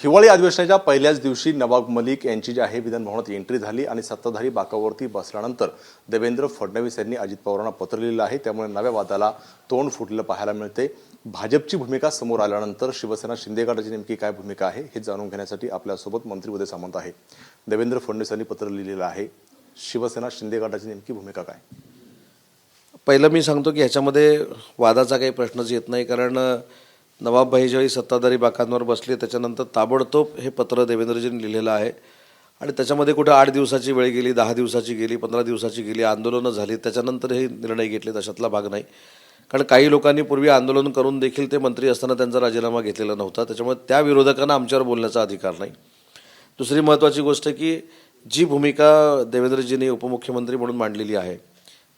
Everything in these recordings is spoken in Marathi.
हिवाळी अधिवेशनाच्या पहिल्याच दिवशी नवाब मलिक यांची जी आहे विधानभवनात एंट्री झाली आणि सत्ताधारी बाकावरती बसल्यानंतर देवेंद्र फडणवीस यांनी अजित पवारांना पत्र लिहिलं आहे। त्यामुळे नव्या वादाला तोंड फुटलेलं पाहायला मिळते। भाजपची भूमिका समोर आल्यानंतर शिवसेना शिंदे गटाची नेमकी काय भूमिका आहे हे जाणून घेण्यासाठी आपल्यासोबत मंत्री उदय सामंत आहे। देवेंद्र फडणवीस यांनी पत्र लिहिलेलं आहे। शिवसेना शिंदे गटाची नेमकी भूमिका काय? पहिलं मी सांगतो की ह्याच्यामध्ये वादाचा काही प्रश्नच येत नाही, कारण नवाबभाई ज्यावेळी सत्ताधारी बाकांवर बसले त्याच्यानंतर ताबडतोब हे पत्र देवेंद्रजींनी लिहिलेलं आहे। आणि त्याच्यामध्ये कुठं 8 दिवसाची वेळ गेली, 10 दिवसाची गेली, 15 दिवसाची गेली, आंदोलनं झाली, त्याच्यानंतर हे निर्णय घेतले, तशातला भाग नाही। कारण काही लोकांनी पूर्वी आंदोलन करून देखील ते मंत्री असताना त्यांचा राजीनामा घेतलेला नव्हता, त्याच्यामुळे त्या विरोधकांना आमच्यावर बोलण्याचा अधिकार नाही। दुसरी महत्त्वाची गोष्ट की जी भूमिका देवेंद्रजींनी उपमुख्यमंत्री म्हणून मांडलेली आहे,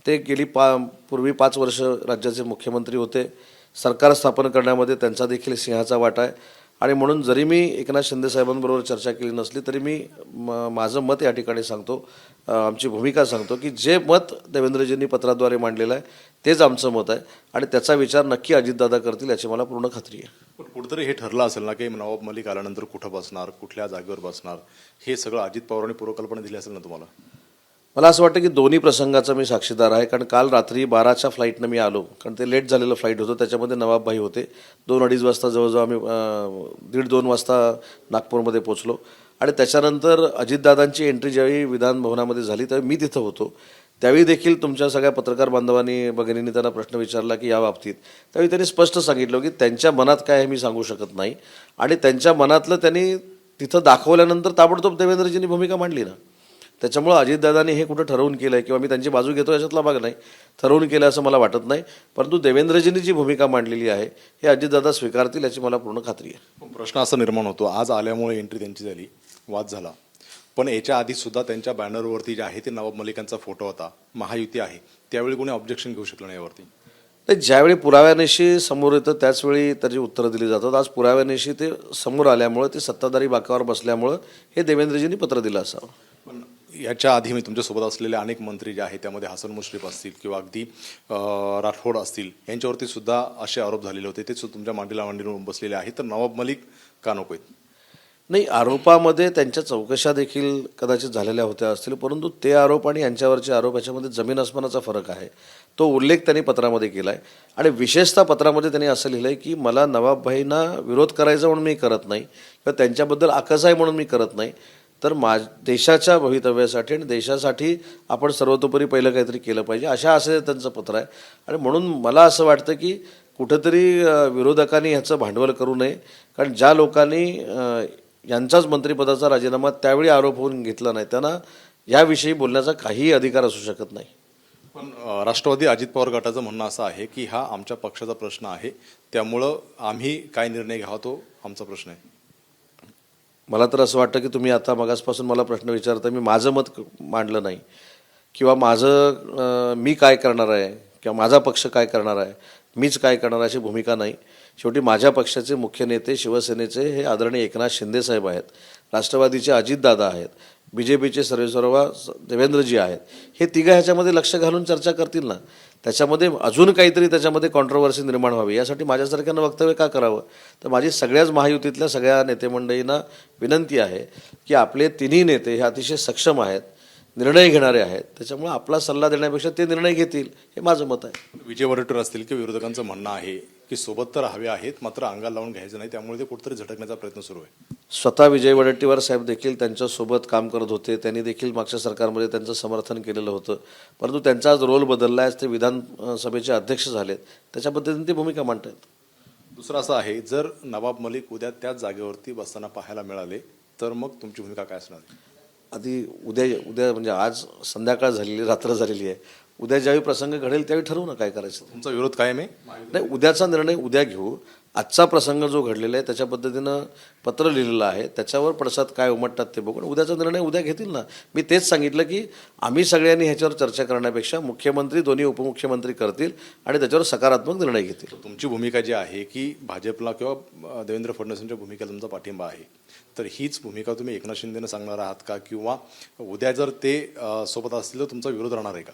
ते गेली पूर्वी 5 वर्ष राज्याचे मुख्यमंत्री होते। सरकार स्थापन करण्यामध्ये त्यांचा देखील सिंहाचा वाटा आहे। आणि म्हणून जरी मी एकनाथ शिंदे साहेबांबरोबर चर्चा केली नसली तरी मी माझं मत या ठिकाणी सांगतो, आमची भूमिका सांगतो की जे मत देवेंद्रजींनी पत्राद्वारे मांडलेलं आहे तेच आमचं मत आहे आणि त्याचा विचार नक्की अजितदादा करतील याची मला पूर्ण खात्री आहे। पण कुठेतरी हे ठरलं असेल ना की नवाब मलिक आल्यानंतर कुठं बसणार, कुठल्या जागेवर बसणार, हे सगळं अजित पवारांनी पूर्वकल्पना दिली असेल ना तुम्हाला? मला असं वाटतं की दोन्ही प्रसंगाचा मी साक्षीदार आहे, कारण काल रात्री 12च्या फ्लाईटनं मी आलो, कारण ते लेट झालेलं फ्लाईट होतं, त्याच्यामध्ये नवाबभाई होते। 2-2:30 वाजता जवळजवळ आम्ही 1:30-2 वाजता नागपूरमध्ये पोचलो आणि त्याच्यानंतर अजितदादांची एंट्री ज्यावेळी विधानभवनामध्ये झाली त्यावेळी मी तिथं होतो। त्यावेळी देखील तुमच्या सगळ्या पत्रकार बांधवांनी भगिनींनी त्यांना प्रश्न विचारला की या बाबतीत, त्यावेळी त्यांनी स्पष्ट सांगितलं की त्यांच्या मनात काय आहे मी सांगू शकत नाही आणि त्यांच्या मनातलं त्यांनी तिथं दाखवल्यानंतर ताबडतोब देवेंद्रजींनी भूमिका मांडली ना। त्याच्यामुळं अजितदादांनी हे कुठं ठरवून केलं आहे किंवा मी त्यांची बाजू घेतो याच्यातला भाग नाही, ठरवून केलं असं मला वाटत नाही। परंतु देवेंद्रजींनी जी भूमिका मांडलेली आहे हे अजितदादा स्वीकारतील याची मला पूर्ण खात्री आहे। प्रश्न असा निर्माण होतो, आज आल्यामुळे एंट्री त्यांची झाली, वाद झाला, पण याच्या आधी सुद्धा त्यांच्या बॅनरवरती जे आहे ते नवाब मलिकांचा फोटो होता, महायुती आहे, त्यावेळी कोणी ऑब्जेक्शन घेऊ शकलं नाही यावरती? तर ज्यावेळी पुराव्यानिशी समोर येतं त्याचवेळी त्याची उत्तरं दिली जातात। आज पुराव्यानिशी ते समोर आल्यामुळं, ते सत्ताधारी बाकावर बसल्यामुळं हे देवेंद्रजींनी पत्र दिलं असावं। पण याच्या आधी मी तुमच्यासोबत असलेले अनेक मंत्री जे आहेत त्यामध्ये हसन मुश्रीफ असतील किंवा अगदी राठोड असतील, यांच्यावरती सुद्धा असे आरोप झालेले होते, ते सुद्धा तुमच्या मांडीला बसलेले आहेत, तर नवाब मलिक का नको आहेत? नाही, आरोपामध्ये त्यांच्या चौकशा देखील कदाचित झालेल्या होत्या असतील, परंतु ते आरोप आणि यांच्यावरचे आरोप याच्यामध्ये जमीन आसमानाचा फरक आहे। तो उल्लेख त्यांनी पत्रामध्ये केला आहे आणि विशेषतः पत्रामध्ये त्यांनी असं लिहिलं आहे की मला नवाबभाईंना विरोध करायचा म्हणून मी करत नाही किंवा त्यांच्याबद्दल आकस आहे म्हणून मी करत नाही, तर देशाच्या भवितव्यासाठी आणि देशासाठी आपण सर्वतोपरी पहिलं काहीतरी केलं पाहिजे, अशा असं त्यांचं पत्र आहे। आणि म्हणून मला असं वाटतं की कुठंतरी विरोधकांनी ह्याचं भांडवल करू नये, कारण ज्या लोकांनी यांचाच मंत्रिपदाचा राजीनामा त्यावेळी आरोप होऊन घेतला नाही त्यांना याविषयी बोलण्याचा काहीही अधिकार असू शकत नाही। पण राष्ट्रवादी अजित पवार गटाचं म्हणणं असं आहे की हा आमच्या पक्षाचा प्रश्न आहे, त्यामुळं आम्ही काय निर्णय घ्यावा तो आमचा प्रश्न आहे। मला तर असं वाटतं की तुम्ही आता मगासपासून मला प्रश्न विचारता, मी माझं मत मांडलं नाही किंवा माझं मी काय करणार आहे किंवा माझा पक्ष काय करणार आहे, मीच काय करणार अशी भूमिका नाही। शेवटी माझ्या पक्षाचे मुख्य नेते शिवसेनेचे हे आदरणीय एकनाथ शिंदे साहेब आहेत, राष्ट्रवादीचे अजितदादा आहेत, BJPचे सर्वेसर्वा देवेंद्रजी आहेत, हे तिघं ह्याच्यामध्ये लक्ष घालून चर्चा करतील ना। त्याच्यामध्ये अजून काहीतरी त्याच्यामध्ये कॉन्ट्रोवर्सी निर्माण व्हावी यासाठी माझ्यासारख्यांना वक्तव्य का करावं? तर माझी सगळ्याच महायुतीतल्या सगळ्या नेतेमंडळींना विनंती आहे की आपले तिन्ही नेते हे अतिशय सक्षम आहेत, निर्णय घेणारे आहेत, त्याच्यामुळे आपला सल्ला देण्यापेक्षा ते निर्णय घेतील हे माझं मत आहे। विजय वडेट्टीवार असतील की विरोधकांचं म्हणणं आहे की सोबत तर हवे आहेत मात्र अंगाला लावून घ्यायचं नाही, त्यामुळे ते कुठेतरी झटकण्याचा प्रयत्न सुरू आहे। स्वतः विजय वडेट्टीवार साहेब देखील त्यांच्यासोबत काम करत होते, त्यांनी देखील मागच्या सरकारमध्ये त्यांचं समर्थन केलेलं होतं, परंतु त्यांचा आज रोल बदलला आहे, ते विधानसभेचे अध्यक्ष झालेत, त्याच्या पद्धतीने ते भूमिका मांडतात। दुसरं असं आहे, जर नवाब मलिक उद्या त्याच जागेवरती बसताना पाहायला मिळाले तर मग तुमची भूमिका काय असणार? आधी उद्या म्हणजे आज संध्याकाळ झालेली, रात्र झालेली आहे, उद्या ज्यावेळी प्रसंग घडेल त्यावेळी ठरवू ना काय करायचं। तुमचा विरोध कायम आहे? नाही, उद्याचा निर्णय उद्या घेऊ। आजचा प्रसंग जो घडलेला आहे त्याच्या पद्धतीनं पत्र लिहिलेलं आहे, त्याच्यावर पडसाद काय उमटतात ते बघून उद्याचा निर्णय उद्या घेतील ना। मी तेच सांगितलं की आम्ही सगळ्यांनी ह्याच्यावर चर्चा करण्यापेक्षा मुख्यमंत्री, दोन्ही उपमुख्यमंत्री करतील आणि त्याच्यावर सकारात्मक निर्णय घेतील। तुमची भूमिका जी आहे की भाजपला किंवा देवेंद्र फडणवीसांच्या भूमिकेला तुमचा पाठिंबा आहे, तर हीच भूमिका तुम्ही एकनाथ शिंदेंना सांगणार आहात का, किंवा उद्या जर ते सोबत असतील तर तुमचा विरोध राहणार आहे का?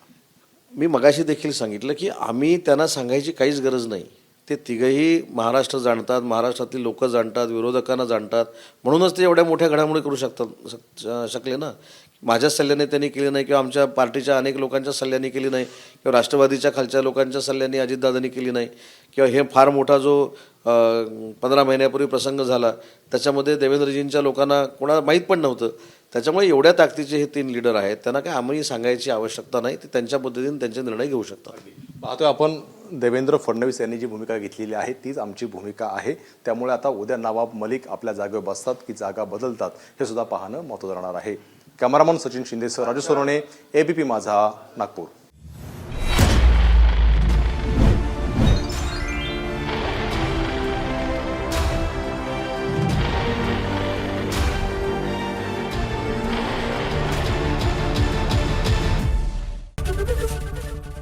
मी मगाशी देखील सांगितलं की आम्ही त्यांना सांगायची काहीच गरज नाही, ते तिघंही महाराष्ट्र जाणतात, महाराष्ट्रातली लोक जाणतात, विरोधकांना जाणतात, म्हणूनच ते एवढ्या मोठ्या घडामोडी करू शकले ना. माझ्याच सल्ल्याने त्यांनी केली नाही किंवा आमच्या पार्टीच्या अनेक लोकांच्या सल्ल्याने केली नाही किंवा राष्ट्रवादीच्या खालच्या लोकांच्या सल्ल्याने अजितदादांनी केली नाही किंवा हे फार मोठा जो 15 महिन्यापूर्वी प्रसंग झाला त्याच्यामध्ये देवेंद्रजींच्या लोकांना कोणाला माहीत पण नव्हतं. त्याच्यामुळे एवढ्या ताकदीचे हे 3 लीडर आहेत, त्यांना काय आम्ही सांगायची आवश्यकता नाही, ते त्यांच्या पद्धतीने त्यांचे निर्णय घेऊ शकतात. पाहतोय आपण देवेंद्र फडणवीस यांनी जी भूमिका घेतलेली आहे तीच आमची भूमिका आहे. त्यामुळे आता उद्या नवाब मलिक आपल्या जागेवर बसतात की जागा बदलतात हे सुद्धा पाहणं महत्त्वाचं राहणार आहे. कॅमेरामन सचिन शिंदेसह राजू सोनवणे, ABP माझा, नागपूर.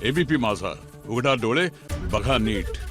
ABP माझा, उघडा डोळे बघा नीट.